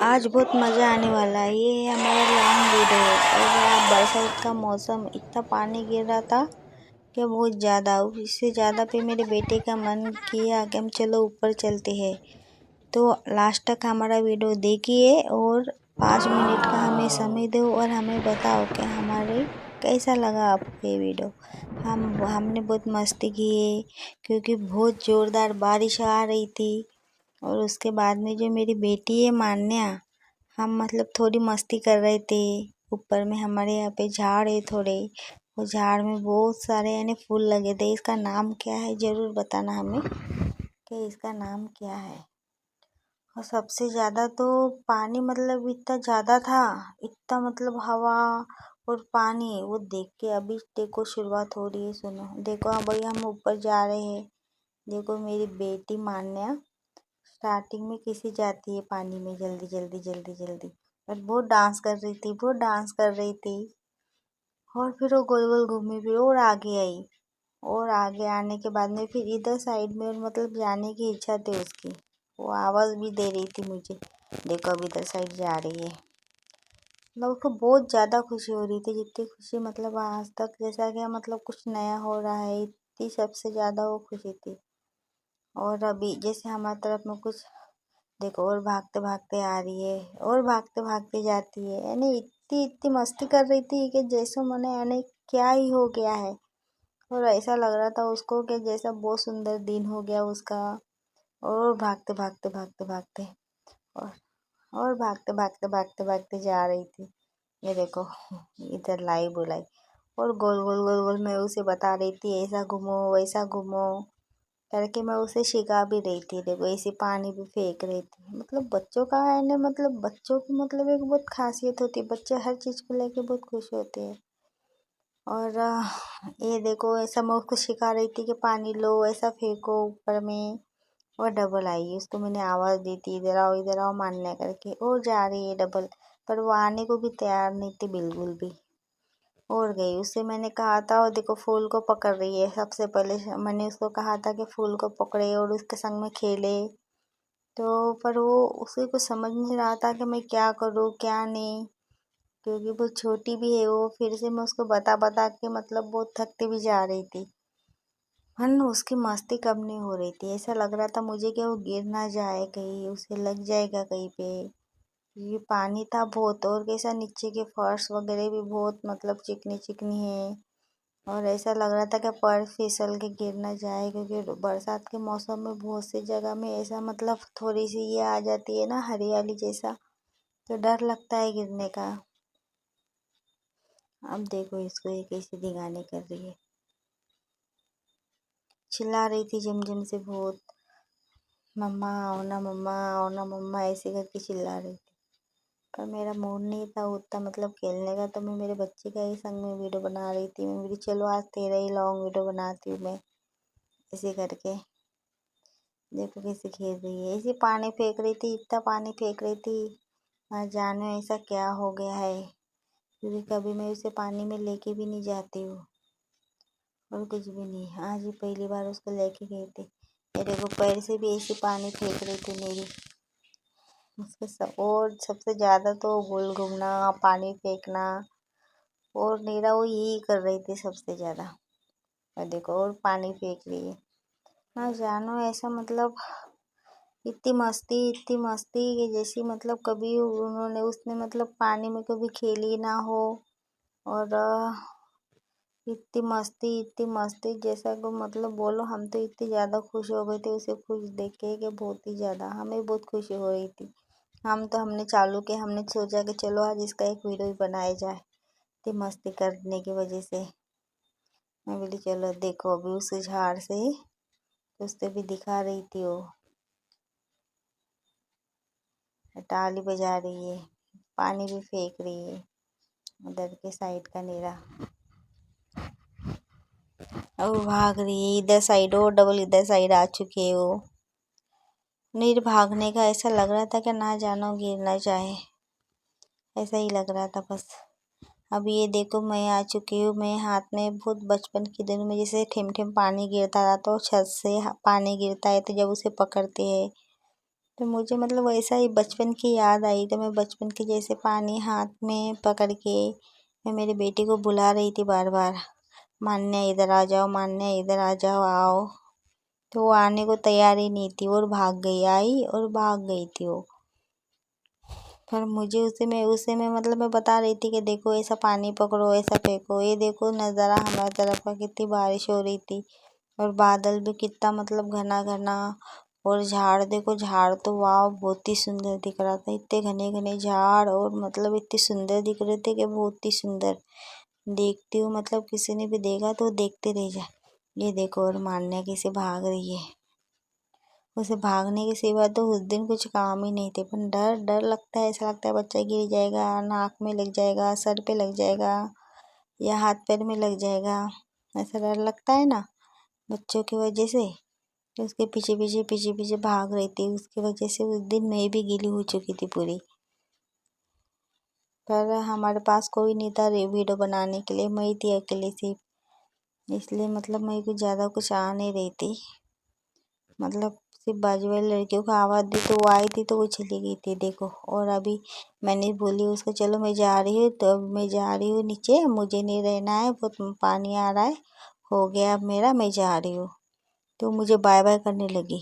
आज बहुत मज़ा आने वाला है। ये है हमारा लॉन्ग वीडियो। और आज बरसात का मौसम, इतना पानी गिर रहा था कि बहुत ज़्यादा, इससे ज़्यादा पे मेरे बेटे का मन किया कि हम चलो ऊपर चलते हैं। तो लास्ट तक हमारा वीडियो देखिए और 5 मिनट का हमें समय दो और हमें बताओ कि हमारे कैसा लगा आपको ये वीडियो। हमने बहुत मस्ती की है क्योंकि बहुत ज़ोरदार बारिश आ रही थी। और उसके बाद में जो मेरी बेटी है मान्या, हम मतलब थोड़ी मस्ती कर रहे थे। ऊपर में हमारे यहाँ पे झाड़ है थोड़े, वो झाड़ में बहुत सारे यानी फूल लगे थे। इसका नाम क्या है ज़रूर बताना हमें कि इसका नाम क्या है। और सबसे ज़्यादा तो पानी मतलब इतना ज़्यादा था, इतना मतलब हवा और पानी, वो देख के अभी देखो शुरुआत हो रही है। सुनो देखो, हाँ भाई हम ऊपर जा रहे हैं। देखो मेरी बेटी मान्या स्टार्टिंग में कैसे जाती है पानी में, जल्दी जल्दी जल्दी जल्दी, और बहुत डांस कर रही थी, बहुत डांस कर रही थी। और फिर वो गोल गोल घूमी, फिर और आगे आई। और आगे आने के बाद में फिर इधर साइड में और मतलब जाने की इच्छा थी उसकी, वो आवाज़ भी दे रही थी मुझे, देखो अब इधर साइड जा रही है। मतलब उसको बहुत ज़्यादा खुशी हो रही थी, जितनी खुशी मतलब आज तक जैसा कि मतलब कुछ नया हो रहा है, इतनी सबसे ज़्यादा वो खुशी थी। और अभी जैसे हमारी तरफ में कुछ देखो, और भागते भागते आ रही है और भागते भागते जाती है, यानी इतनी इतनी मस्ती कर रही थी कि जैसे मैंने यानी क्या ही हो गया है। और ऐसा लग रहा था उसको कि जैसा बहुत सुंदर दिन हो गया उसका। और भागते भागते भागते भागते और और भागते भागते भागते भागते जा रही थी। ये देखो इधर लाई बुलाई, और गोल गोल गोल गोल मैं उसे बता रही थी ऐसा घूमो वैसा घूमो करके, मैं उसे सिखा भी रही थी। देखो ऐसे पानी भी फेंक रही थी। मतलब बच्चों का है ना, मतलब बच्चों की मतलब एक बहुत खासियत होती है, बच्चे हर चीज़ को लेके बहुत खुश होते हैं। और ये देखो ऐसा मैं उसको सिखा रही थी कि पानी लो ऐसा फेंको ऊपर में। और डबल आई, उसको मैंने आवाज़ दी थी इधर आओ मानने करके, और जा रही है डबल, पर वो आने को भी तैयार नहीं थी बिल्कुल भी, और गई। उससे मैंने कहा था, और देखो फूल को पकड़ रही है। सबसे पहले मैंने उसको कहा था कि फूल को पकड़े और उसके संग में खेले, तो पर वो उसे कुछ समझ नहीं रहा था कि मैं क्या करूँ क्या नहीं, क्योंकि वो छोटी भी है। वो फिर से मैं उसको बता बता के मतलब बहुत थकती भी जा रही थी। मन उसकी मस्ती कम नहीं हो रही थी, ऐसा लग रहा था मुझे कि वो गिर ना जाए, कहीं उसे लग जाएगा कहीं पे। ये पानी था बहुत, और कैसा नीचे के फर्श वगैरह भी बहुत मतलब चिकनी चिकनी है। और ऐसा लग रहा था कि पैर फिसल के गिर ना जाए, क्योंकि बरसात के मौसम में बहुत सी जगह में ऐसा मतलब थोड़ी सी ये आ जाती है ना हरियाली जैसा, तो डर लगता है गिरने का। अब देखो इसको ये कैसे दिगाने कर रही है, चिल्ला रही थी झमझम से बहुत, मम्मा आओ ना मम्मा ऐसे करके चिल्ला रही थी। पर मेरा मूड नहीं था उतना मतलब खेलने का, तो मैं मेरे बच्चे का ही संग में वीडियो बना रही थी। मैं बोली चलो आज तेरा ही लॉन्ग वीडियो बनाती हूँ मैं, ऐसे करके। देखो कैसे खेल रही है, ऐसे पानी फेंक रही थी, इतना पानी फेंक रही थी, ना जाने ऐसा क्या हो गया है, क्योंकि कभी मैं उसे पानी में लेके भी नहीं जाती हूँ और कुछ भी नहीं। आज ही पहली बार उसको लेके गई थी। ये देखो पैर से भी ऐसे पानी फेंक रही थी मेरी उसके सब। और सबसे ज़्यादा तो गोल घूमना, पानी फेंकना, और नीरा वो यही कर रही थी सबसे ज़्यादा। और देखो और पानी फेंक रही है, ना जानो ऐसा मतलब इतनी मस्ती कि जैसी मतलब कभी उन्होंने उसने मतलब पानी में कभी खेली ना हो। और इतनी मस्ती जैसा को मतलब बोलो, हम तो इतनी ज़्यादा खुश हो गए थे उसे खुश देख के कि बहुत ही ज़्यादा हमें बहुत खुशी हो रही थी। हमने चालू किया, हमने सोचा कि चलो आज इसका एक वीडियो ही बनाया जाए, इतनी मस्ती करने की वजह से। मैं बोली चलो देखो अभी उस झाड़ से उससे भी दिखा रही थी, वो ताली बजा रही है, पानी भी फेंक रही है उधर के साइड का नीरा, और भाग रही है इधर साइड, और डबल इधर साइड आ चुकी है वो। नीर भागने का ऐसा लग रहा था कि ना जानो गिर ना जाए, ऐसा ही लग रहा था बस। अब ये देखो मैं आ चुकी हूँ, मैं हाथ में बहुत बचपन के दिनों में जैसे ठिम ठिम पानी गिरता था, तो छत से पानी गिरता है तो जब उसे पकड़ते हैं तो मुझे मतलब वैसा ही बचपन की याद आई, तो मैं बचपन के जैसे पानी हाथ में पकड़ के मैं मेरे बेटे को बुला रही थी बार बार, मान्या इधर आ जाओ, मान्या इधर आ जाओ, आओ। तो वो आने को तैयार ही नहीं थी और भाग गई, आई और भाग गई थी वो। पर मुझे उसे मैं मतलब मैं बता रही थी कि देखो ऐसा पानी पकड़ो, ऐसा फेंको, ये देखो नज़ारा हमारी तरफ का, कितनी बारिश हो रही थी और बादल भी कितना मतलब घना घना, और झाड़ देखो, झाड़ तो वाह बहुत ही सुंदर दिख रहा था, इतने घने घने झाड़ और मतलब इतने सुंदर दिख रहे थे कि बहुत ही सुंदर। देखती हूँ मतलब किसी ने भी देखा तो देखते रह जाए। ये देखो, और मान्या कैसे भाग रही है, उसे भागने के सिवा तो उस दिन कुछ काम ही नहीं थे, पर डर डर लगता है, ऐसा लगता है बच्चा गिर जाएगा, नाक में लग जाएगा, सर पे लग जाएगा या हाथ पैर में लग जाएगा, ऐसा डर लगता है ना बच्चों की वजह से। तो उसके पीछे पीछे पीछे पीछे भाग रही थी, उसकी वजह से उस दिन मैं भी गीली हो चुकी थी पूरी। पर हमारे पास कोई नहीं था वीडियो बनाने के लिए, मैं ही थी अकेले सिर्फ, इसलिए मतलब मैं कुछ ज़्यादा कुछ आ नहीं रही थी। मतलब सिर्फ बाजू वाली लड़कियों को आवाज़ दी तो वो आई थी, तो वो चली गई थी देखो। और अभी मैंने बोली उसको चलो मैं जा रही हूँ, तो अब मैं जा रही हूँ नीचे, मुझे नहीं रहना है, बहुत पानी आ रहा है, हो गया अब मेरा, मैं जा रही हूँ। तो मुझे बाय बाय करने लगी।